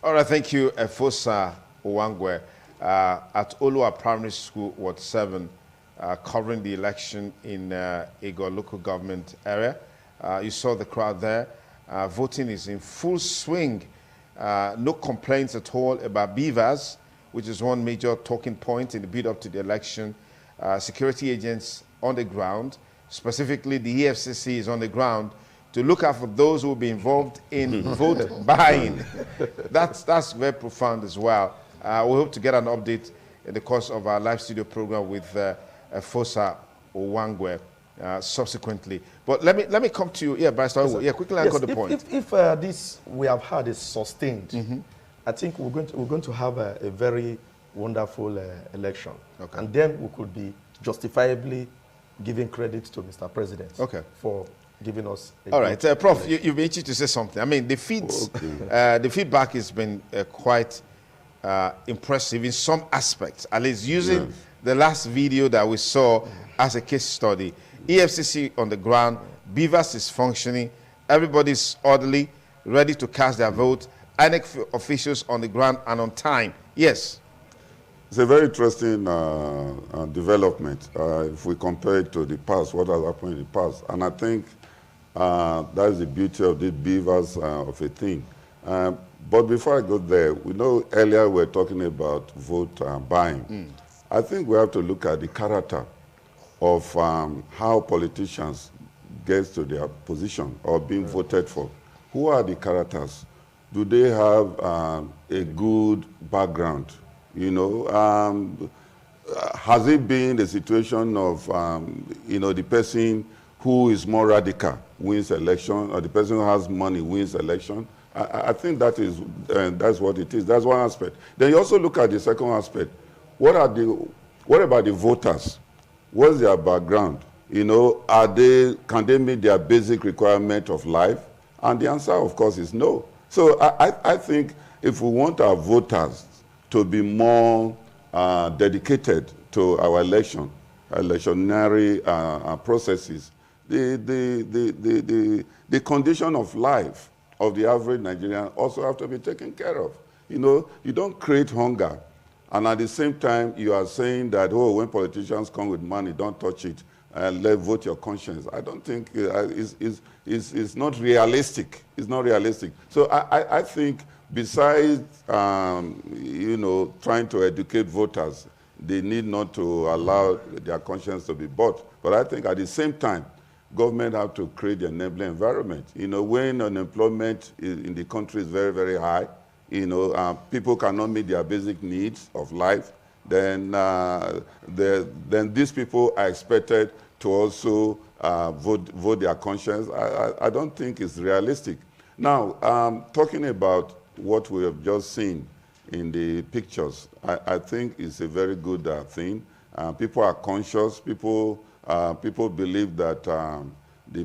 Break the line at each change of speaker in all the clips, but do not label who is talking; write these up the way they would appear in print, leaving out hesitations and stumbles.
All right, thank you, Efosa Owangwe, at Olua Primary School, Ward 7, covering the election in Igor local government area. You saw the crowd there. Voting is in full swing. No complaints at all about beavers, which is one major talking point in the build-up to the election. Security agents on the ground, specifically the EFCC is on the ground to look out for those who will be involved in vote buying. That's very profound as well. We hope to get an update in the course of our live studio program with Fosa Owangwe subsequently. But let me come to you. Yeah, Barrister. Yeah, quickly I got the point.
If this we have had is sustained, I think we're going to have a very wonderful election.
Okay.
And then we could be justifiably giving credit to Mr. President for giving us
all right. Prof, you've been itching to say something. I mean, the feedback has been quite impressive in some aspects, at least using the last video that we saw as a case study. EFCC on the ground, Beavers is functioning, everybody's orderly, ready to cast their vote, INEC officials on the ground and on time. Yes.
It's a very interesting development if we compare it to the past, what has happened in the past. And I think that's the beauty of the beavers of a thing. But before I go there, we know earlier we were talking about vote buying. I think we have to look at the character of how politicians get to their position or being voted for. Who are the characters? Do they have a good background? You know, has it been the situation of, you know, the person who is more radical wins election, or the person who has money wins election? I think that is, that's what it is. That's one aspect. Then you also look at the second aspect. What about the voters? What's their background? You know, can they meet their basic requirement of life? And the answer, of course, is no. So I think if we want our voters to be more dedicated to our electionary processes, the condition of life of the average Nigerian also have to be taken care of. You know, you don't create hunger, and at the same time you are saying that, oh, when politicians come with money, don't touch it, let vote your conscience. I don't think it's not realistic. It's not realistic. So I think besides, you know, trying to educate voters, they need not to allow their conscience to be bought. But I think at the same time, government have to create the enabling environment. You know, when unemployment in the country is very, very high, you know, people cannot meet their basic needs of life, then these people are expected to also vote their conscience. I don't think it's realistic. Now, talking about what we have just seen in the pictures, I think it's a very good thing. People are conscious. People believe that the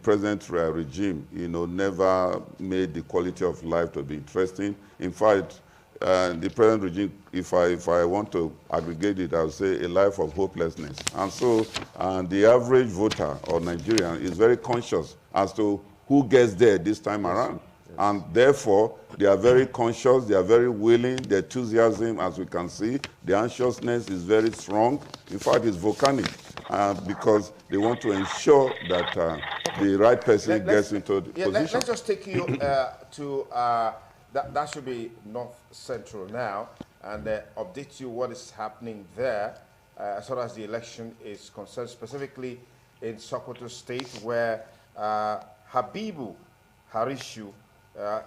present regime, you know, never made the quality of life to be interesting. In fact, the present regime, if I want to aggregate it, I would say a life of hopelessness. And so the average voter or Nigerian is very conscious as to who gets there this time around. And therefore, they are very conscious, they are very willing, the enthusiasm, as we can see, the anxiousness is very strong. In fact, it's volcanic because they want to ensure that the right person gets into the position.
Let's just take you to, that should be North Central now, and update you what is happening there as far as the election is concerned, specifically in Sokoto State, where Habibu Harishu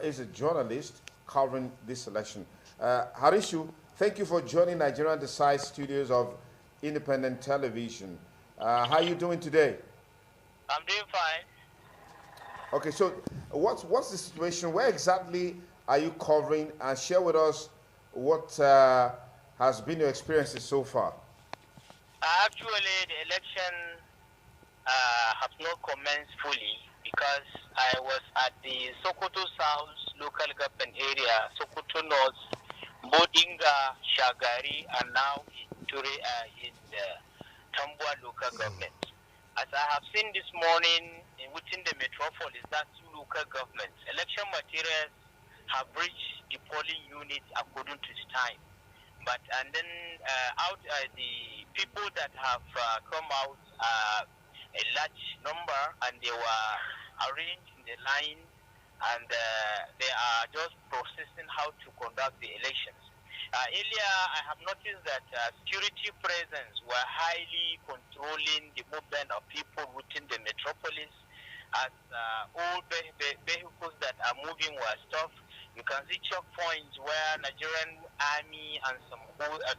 is a journalist covering this election. Harishu, thank you for joining Nigerian Decide Studios of Independent Television. How are you doing today?
I'm doing fine.
Okay, so what's the situation? Where exactly are you covering? And share with us what has been your experiences so far.
Actually, the election has not commenced fully because I was at the Sokoto South local government area, Sokoto North, Bodinga, Shagari, and now in Tambua local government. As I have seen this morning within the metropolis, that's two local governments, election materials have reached the polling units according to the time. But and then the people that have come out a large number, and they were arranged in the line, and they are just processing how to conduct the elections. Earlier, I have noticed that security presence were highly controlling the movement of people within the metropolis, as all vehicles that are moving were stopped. You can see checkpoints where Nigerian army and some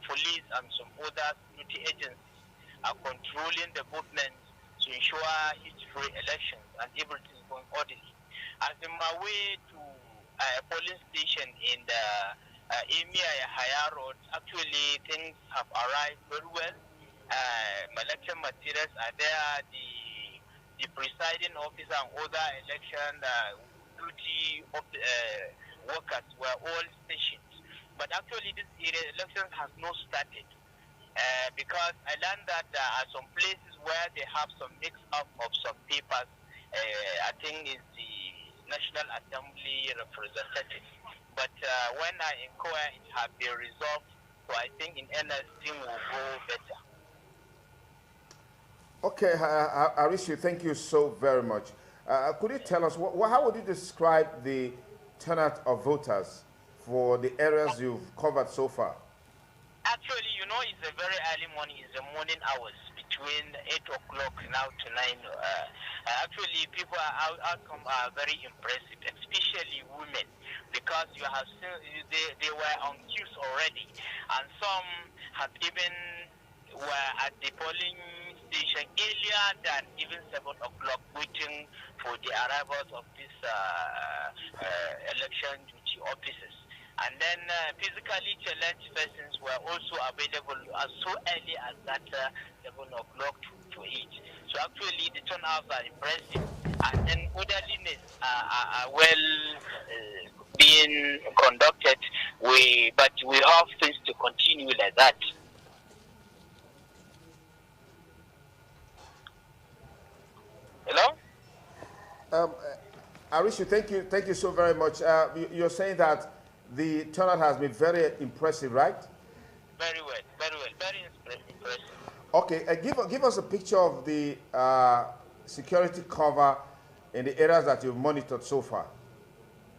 police and some other security agencies are controlling the movements to ensure free elections and everything is going orderly. As in my way to a polling station in the Emir Yahya Road, actually things have arrived very well. Election materials are there. The presiding officer and other election duty workers were all stationed. But actually, this election has not started because I learned that there are some places where they have some mix-up of some papers. I think it's the National Assembly representative. But when I inquire, it has been resolved. So I think in NS thing will go better.
Okay, Arishu, thank you so very much. Could you tell us, how would you describe the turnout of voters for the areas you've covered so far?
Actually, you know, it's a very early morning. It's the morning hours between 8 o'clock now to 9. Actually, people outcome are very impressive, especially women, because you have seen they were on queues already, and some have even were at the polling station earlier than even 7 o'clock, waiting for the arrivals of these election duty officers. And then physically challenged persons were also available as so early as that 7 o'clock to 8. So actually the turnouts are impressive, and then orderliness are well being conducted. But we have things to continue like that. Hello?
Arishu, thank you so very much. You're saying that the turnout has been very impressive, right?
Very well, very impressive.
Okay, give us a picture of the security cover in the areas that you've monitored so far.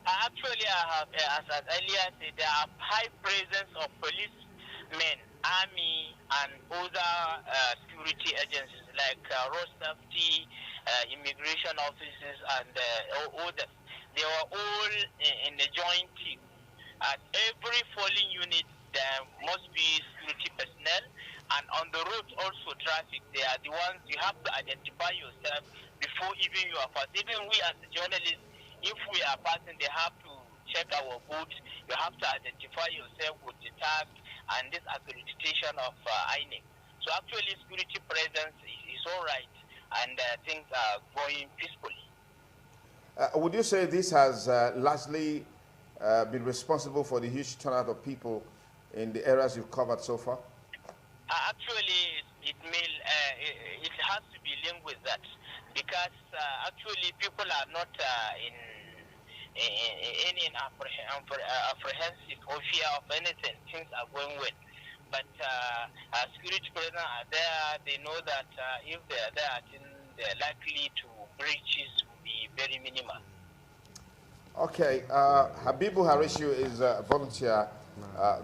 Actually, I have, as earlier said, there are high presence of policemen, army, and other security agencies like road safety, immigration officers, and others. They were all in a joint team. At every polling unit, there must be security personnel, and on the road also traffic. They are the ones you have to identify yourself before even you are passing. Even we as a journalist, if we are passing, they have to check our boots. You have to identify yourself with the tag and this accreditation of INEC. So actually, security presence is all right, and things are going peacefully.
Would you say this has largely been responsible for the huge turnout of people in the areas you've covered so far?
Actually, it has to be linked with that, because actually people are not in any apprehensive or fear of anything. Things are going well. But security personnel are there. They know that if they are there, they're likely to breaches will be very minimal.
Okay, Habibu Harishu is a volunteer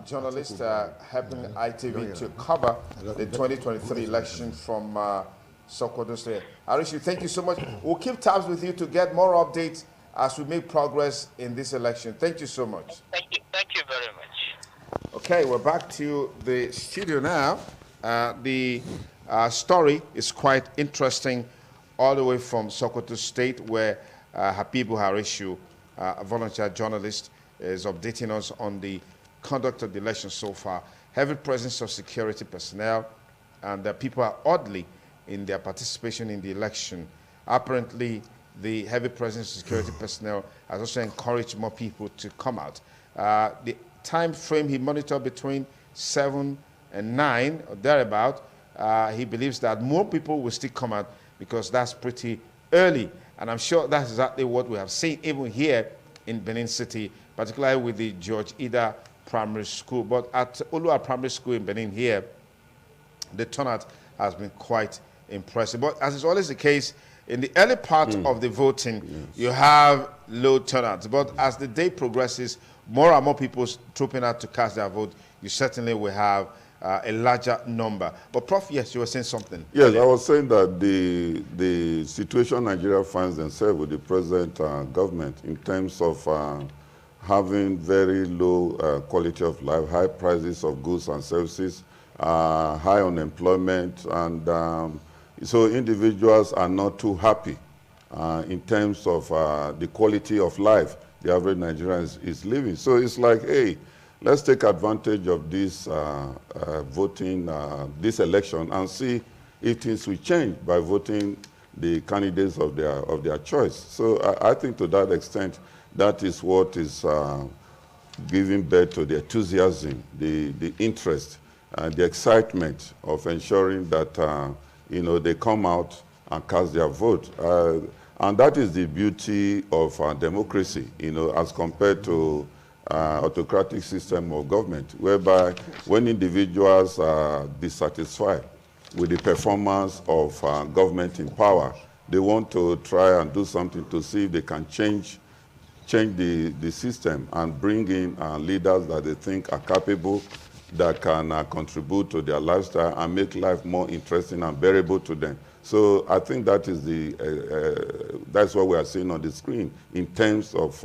journalist helping ITV to cover the 2023 election from Sokoto State. Harishu, thank you so much. We'll keep tabs with you to get more updates as we make progress in this election. Thank you so much.
Thank you very much.
Okay, we're back to the studio now. The story is quite interesting, all the way from Sokoto State, where Habibu Harishu, a volunteer journalist, is updating us on the conduct of the election so far. Heavy presence of security personnel, and people are oddly in their participation in the election. Apparently, the heavy presence of security personnel has also encouraged more people to come out. The time frame he monitored between 7 and 9 or thereabout, he believes that more people will still come out because that's pretty early. And I'm sure that's exactly what we have seen even here in Benin City, particularly with the George Ida Primary School. But at Olua Primary School in Benin here, the turnout has been quite impressive. But as is always the case, in the early part of the voting, you have low turnout. But as the day progresses, more and more people trooping out to cast their vote, you certainly will have a larger number. But Prof, yes, you were saying something.
Yes, I was saying that the situation Nigeria finds themselves with the present government in terms of having very low quality of life, high prices of goods and services, high unemployment, and so individuals are not too happy in terms of the quality of life the average Nigerian is living. So it's like, hey, let's take advantage of this voting, this election, and see if things will change by voting the candidates of their choice. So I think to that extent, that is what is giving birth to the enthusiasm, the interest, the excitement of ensuring that they come out and cast their vote. And that is the beauty of democracy, as compared to autocratic system of government, whereby when individuals are dissatisfied with the performance of government in power, they want to try and do something to see if they can change the system and bring in leaders that they think are capable, that can contribute to their lifestyle and make life more interesting and bearable to them. So I think that is that's what we are seeing on the screen in terms of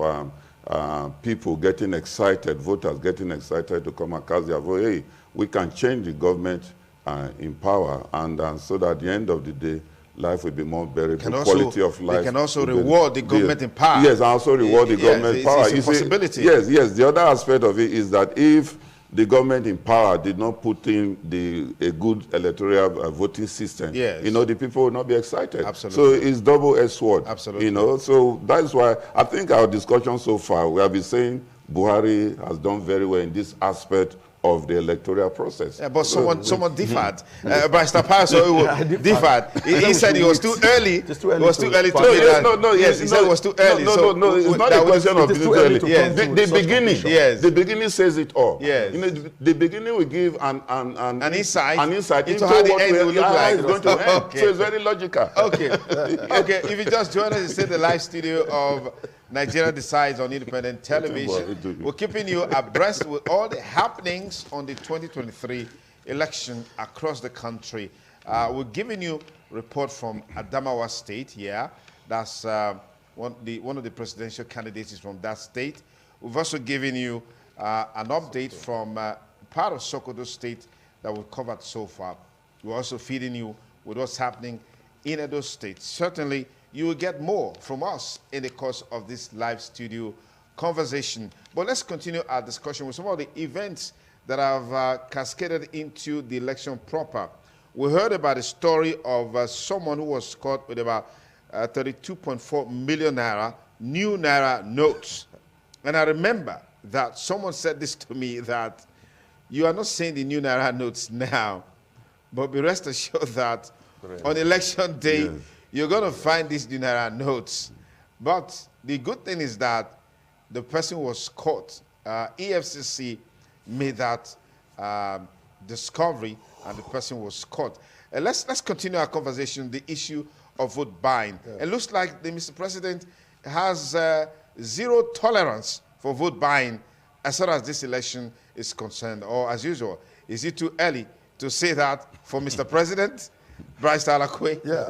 people getting excited, voters getting excited to come and cast their vote. Hey, we can change the government in power, and so that at the end of the day, life will be more bearable, quality of life.
They can also reward the government in power.
Yes, and also reward the government in power.
It's a possibility.
Yes. The other aspect of it is that if the government in power did not put in a good electoral voting system, the people will not be excited.
Absolutely.
So it's double-edged sword.
Absolutely.
So that's why I think our discussion so far, we have been saying Buhari has done very well in this aspect of the electoral process.
Yeah, but someone differed. Barrister Paso differed. He said it was too early. It was too early to do that. Yes, he said it was too early.
No, it's not a question of too early.
The
beginning says it all.
Yes.
The beginning will give an insight
into how the end will look like.
It's going to end. Okay. So it's very logical.
Okay. If you just join us, it's in the live studio of Nigeria Decides on Independent Television. We're keeping you abreast with all the happenings on the 2023 election across the country. We're giving you a report from Anambra State here. That's one of the presidential candidates is from that state. We've also given you an update from part of Sokoto State that we've covered so far. We're also feeding you with what's happening in Edo State. Certainly, you will get more from us in the course of this live studio conversation. But let's continue our discussion with some of the events that have cascaded into the election proper. We heard about a story of someone who was caught with about 32.4 million naira, new naira notes. And I remember that someone said this to me, that you are not saying the new naira notes now, but be rest assured that on election day, you're going to find these new naira notes. But the good thing is that the person was caught. EFCC made that discovery, and the person was caught. Let's continue our conversation, the issue of vote buying. Yeah. It looks like the Mr. President has zero tolerance for vote buying as far as this election is concerned. Or as usual, is it too early to say that for Mr. President? Bryce Talakwe?
Yeah,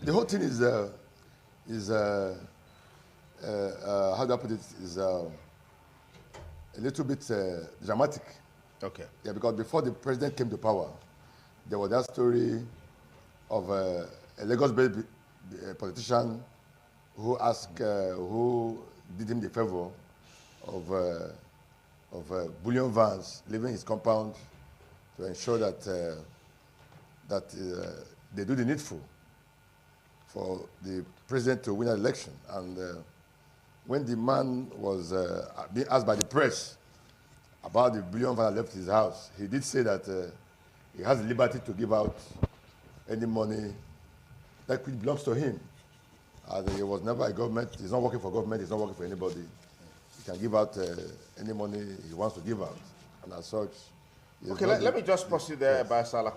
the whole thing is how do I put it, is a little bit dramatic.
Okay.
Yeah, because before the president came to power, there was that story of a Lagos-based politician who asked, who did him the favor of bullion vans leaving his compound to ensure that they do the needful for the president to win an election. And when the man was being asked by the press about the bullion van that left his house, he did say that he has the liberty to give out any money that belongs to him. He was never a government, he's not working for government, he's not working for anybody. He can give out any money he wants to give out. And as such,
okay, let me just pause you there, yes. I'll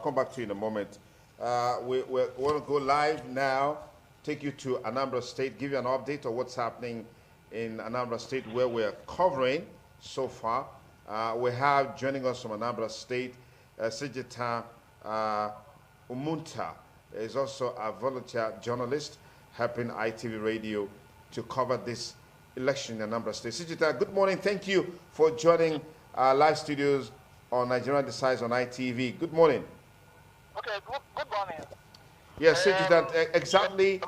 come back to you in a moment. We want to go live now, take you to Anambra State, give you an update of what's happening in Anambra State, where we're covering so far. We have joining us from Anambra State, Sejita Umunta is also a volunteer journalist helping ITV Radio to cover this election in Anambra State. Sejita, good morning. Thank you for joining our live studios on Nigerian Decides on ITV. Good morning.
Okay, good morning.
Yes, Sejita, exactly.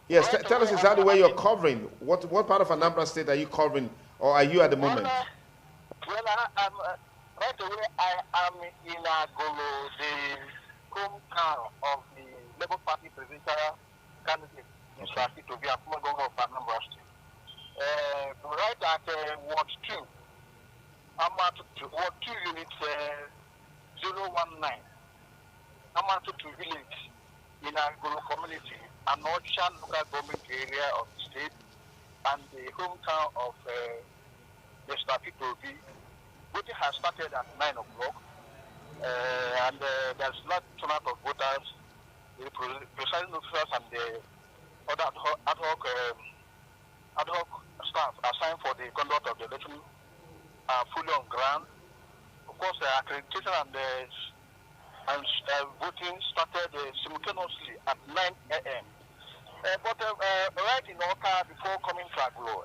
Yes, tell us exactly where you're covering. What part of Anambra State are you covering, or are you at the moment?
I'm right away. I am in Agolo, the hometown of the Labour Party presidential candidate, Mr. Akitobi, former governor of Anambra State. Right at Ward 2. I'm at Ward 2 unit 019. I'm at 2 village in Agolo community, an Ocean local government area of the state, and the hometown of Mr. Akitobi. Voting has started at 9 o'clock, and there's not turnout of voters. The presiding officers and the other ad hoc staff assigned for the conduct of the election are fully on ground. Of course, accreditation and voting started simultaneously at 9 a.m. But right in Okowa, before coming to Aglo,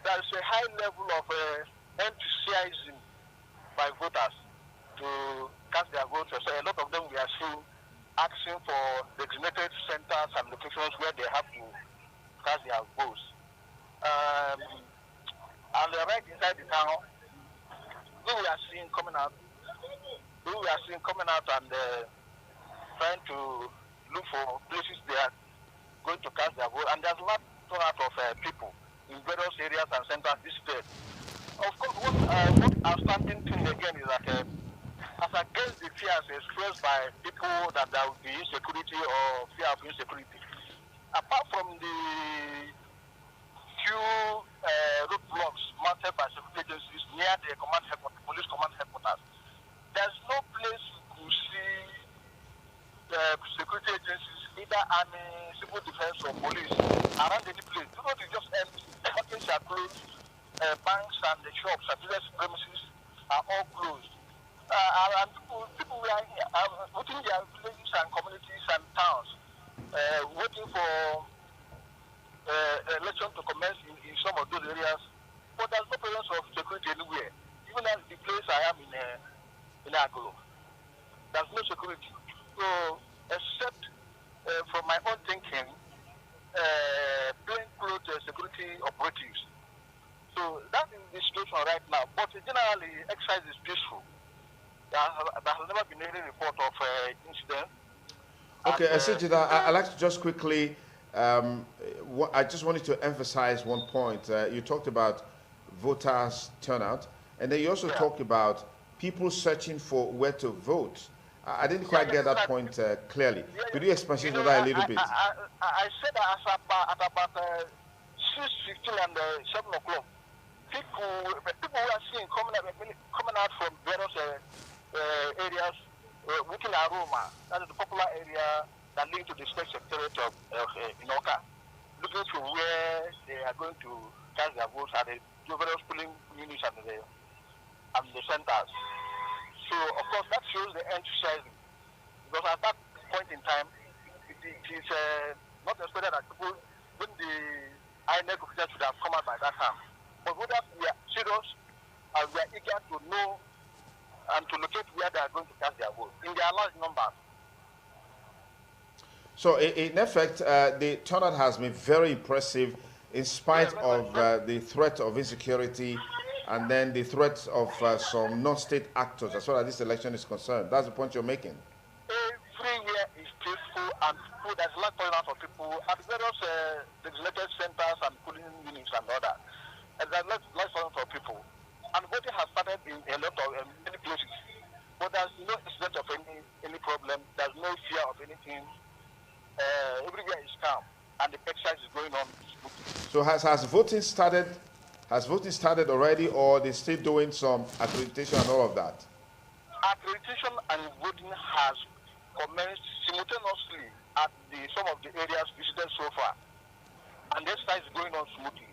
there is a high level of enthusiasm by voters to cast their votes. So a lot of them we are seeing asking for designated centers and locations where they have to cast their votes. And right inside the town, we are seeing coming out and trying to look for places they are going to cast their vote. And there's a lot of people in various areas and centers visited. Of course, what outstanding thing again is that as against the fears expressed by people that there will be insecurity or fear of insecurity, apart from the few roadblocks mounted by security agencies near the police command headquarters, there's no place to see security agencies, either army, civil defense or police, around any place. You know, they just empty. Markets are closed. Banks and the shops and business premises are all closed. And people are within their villages and communities and towns, waiting for election to commence in some of those areas. But there's no presence of security anywhere. Even at the place I am in Agolo, there's no security. So, except from my own thinking, plainclothes security operatives. So that is the situation right now. But generally, exercise is peaceful. There has never been any report of incident.
Okay, Sejita, I'd like to just quickly, I just wanted to emphasize one point. You talked about voters turnout, and then you also talked about people searching for where to vote. I didn't quite get that point clearly. Could you expand on that a little bit?
I said that at about 6:15 and 7 o'clock. People who are seeing coming out from various areas within Aroma, that is the popular area that links to the state secretariat of Okowa, looking to where they are going to cast their votes at the various polling units and the centers. So, of course, that shows the enthusiasm. Because at that point in time, it is not expected that people, when the INEC officials should have come out by that time. But whether we are serious and we are eager to know and to locate where they are going to cast their vote in their large numbers.
So, in effect, the turnout has been very impressive in spite of the threat of insecurity and then the threats of some non-state actors as far as this election is concerned. That's the point you're making.
Everywhere is peaceful and people, there's a lot of people at various designated centers and polling units and all that. And there's lots of people. And voting has started in a lot of many places. But there's no incident of any problem. There's no fear of anything. Everywhere is calm. And the exercise is going on.
So has voting started Has voting started already, or they're still doing some accreditation and all of that?
Accreditation and voting has commenced simultaneously at some of the areas visited so far, and this side is going on smoothly.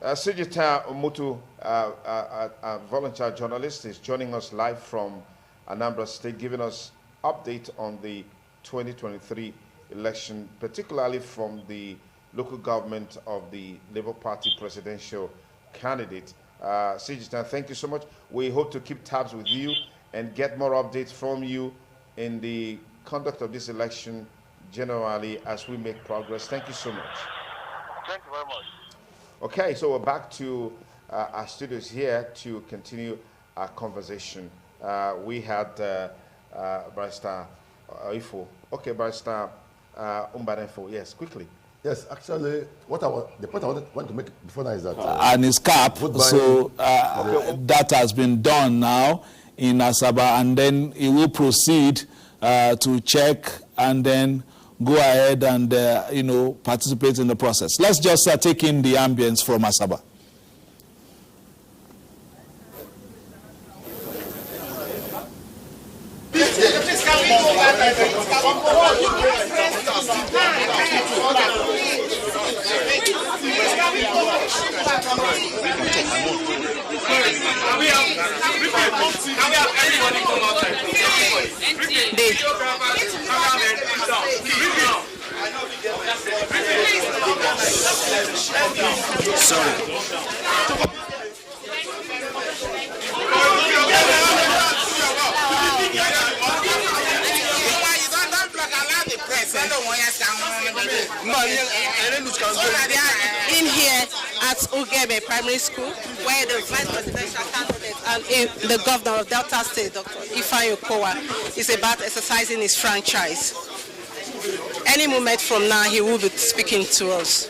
Sijita Umutu, a volunteer journalist, is joining us live from Anambra State, giving us update on the 2023 election, particularly from the local government of the Labour Party presidential candidate. Sijita, thank you so much. We hope to keep tabs with you and get more updates from you in the conduct of this election generally as we make progress. Thank you so much.
Thank you very much.
Okay, so we're back to our studios here to continue our conversation. We had Barrister Ifo. Okay, Barrister Umbanefo. Yes, quickly.
Yes, actually, the point I want to make before now is that...
and his cap, so that has been done now in Asaba, and then he will proceed to check and then go ahead and, participate in the process. Let's just take in the ambience from Asaba.
In here at Ugebe Primary School, where the Vice Presidential Candidate and the Governor of Delta State, Dr. Okowa, is about exercising his franchise. Any moment from now, he will be speaking to us.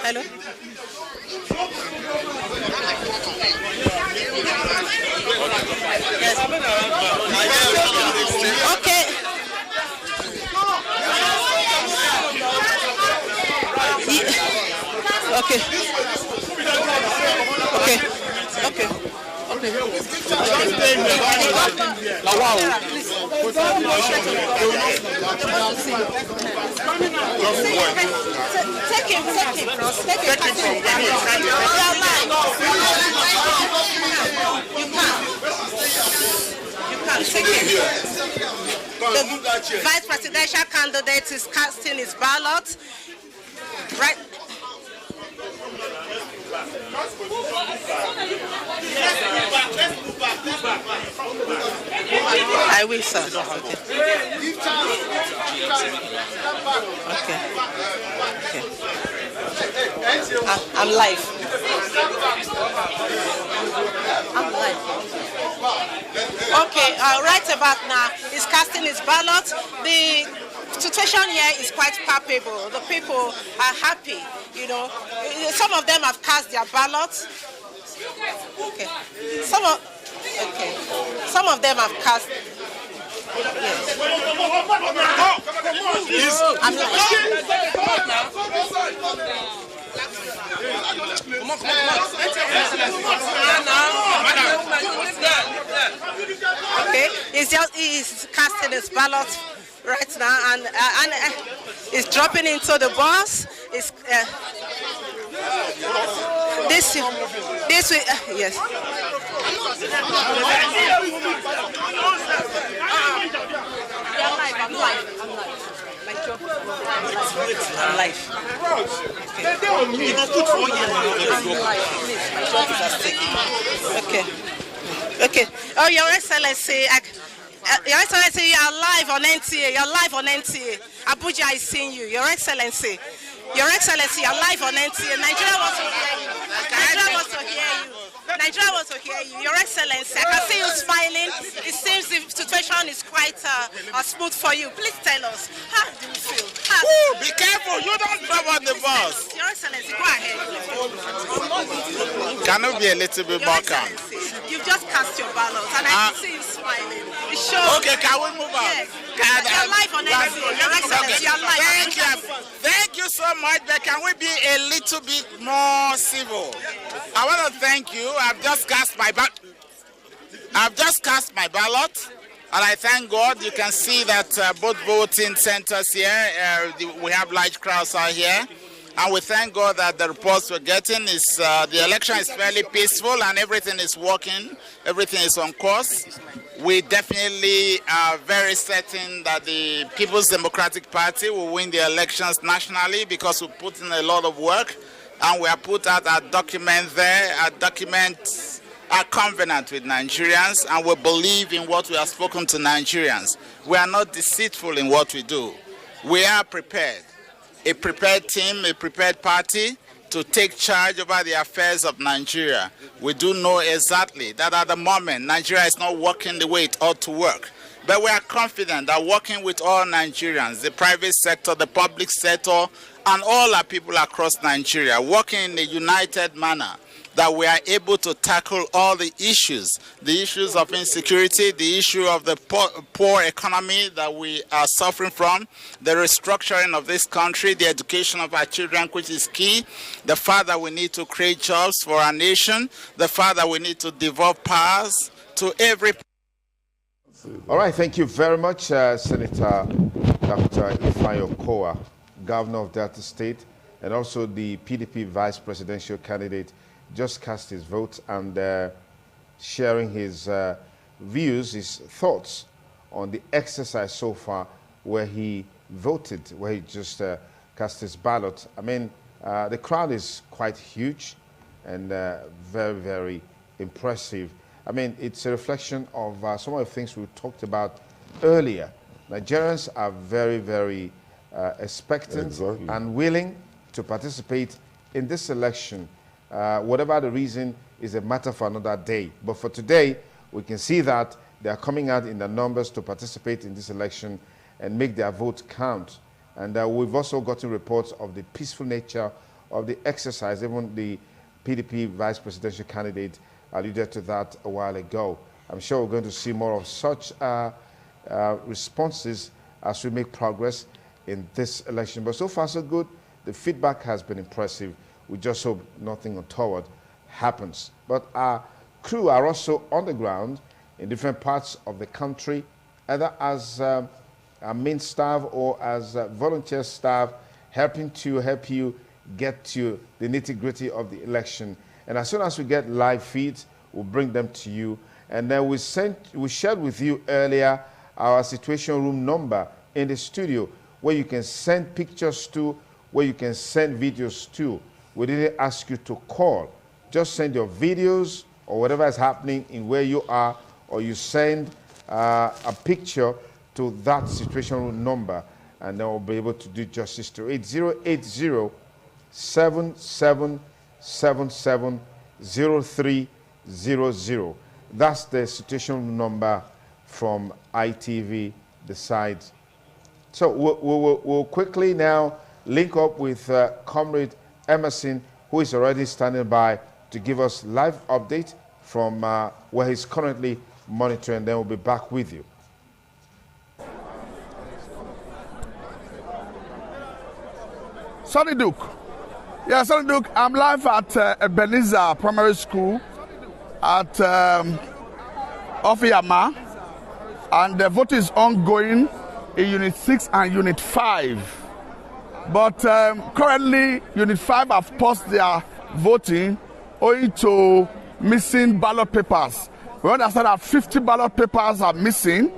Hello? Yes. Okay. Okay. Okay. Take him. The Vice Presidential Candidate is casting his ballot. Right. I will, sir. Okay. I'm live. Okay, right about now, he's casting his ballot. The situation here is quite palpable. The people are happy, Some of them have cast their ballots. Okay. Some of them have cast. Yes. I'm okay, he's casting his ballot right now, and he's dropping into the bus. This way, yes. I'm live. I'm live. Okay. Oh, Your Excellency, you are live on NTA. You're live on NTA. Abuja is seeing you. Your Excellency, you're live on NTA. Nigeria wants to hear you. Nigeria wants to hear you. Your Excellency, I can see you smiling. It seems the situation is quite smooth for you. Please tell us, how do you feel?
Be careful, you don't drop on the bus.
Your Excellency, go ahead.
Can you be a little bit more calm?
You've just cast your ballot, and I can see you smiling. It shows.
Okay, can we move on?
Yes. You're live on NBC. Your Excellency, you're live.
Thank you so much, but can we be a little bit more civil? I want to thank you. I've just cast my ballot. And I thank God. You can see that both voting centers here, we have large crowds out here. And we thank God that the reports we're getting is the election is fairly peaceful and everything is working. Everything is on course. We definitely are very certain that the People's Democratic Party will win the elections nationally because we put in a lot of work. And we have put out a document there, are covenant with Nigerians, and we believe in what we have spoken to Nigerians. We are not deceitful in what we do. We are prepared. A prepared team, a prepared party to take charge over the affairs of Nigeria. We do know exactly that at the moment, Nigeria is not working the way it ought to work. But we are confident that working with all Nigerians, the private sector, the public sector, and all our people across Nigeria, working in a united manner, that we are able to tackle all the issues of insecurity, the issue of the poor economy that we are suffering from, the restructuring of this country, the education of our children, which is key, the fact that we need to create jobs for our nation, the fact that we need to devolve powers to every.
All right, thank you very much, Senator Dr. Okowa, Governor of Delta State, and also the PDP Vice Presidential Candidate, just cast his vote and sharing his views, his thoughts on the exercise so far where he voted, where he just cast his ballot. I mean, the crowd is quite huge and very, very impressive. I mean, it's a reflection of some of the things we talked about earlier. Nigerians are very, very expectant and willing to participate in this election. Whatever the reason is a matter for another day. But for today, we can see that they are coming out in the numbers to participate in this election and make their vote count. And we've also gotten reports of the peaceful nature of the exercise. Even the PDP Vice Presidential Candidate alluded to that a while ago. I'm sure we're going to see more of such responses as we make progress in this election. But so far, so good. The feedback has been impressive. We just hope nothing untoward happens. But our crew are also on the ground in different parts of the country, either as our main staff or as volunteer staff, helping to help you get to the nitty-gritty of the election. And as soon as we get live feeds, we'll bring them to you. And then we shared with you earlier our situation room number in the studio, where you can send pictures to, where you can send videos to. We didn't ask you to call. Just send your videos or whatever is happening in where you are, or you send a picture to that situation room number, and then we'll be able to do justice to it. 080-7777-0300. That's the situation room number from ITV, the sides. So we'll quickly now link up with Comrade Emerson, who is already standing by to give us live update from where he's currently monitoring. Then we'll be back with you.
Sonny Duke. Yeah, Sonny Duke, I'm live at Ebenezer Primary School at Ofiyama, and the vote is ongoing in Unit 6 and Unit 5. But currently, Unit 5 have paused their voting owing to missing ballot papers. We understand that 50 ballot papers are missing,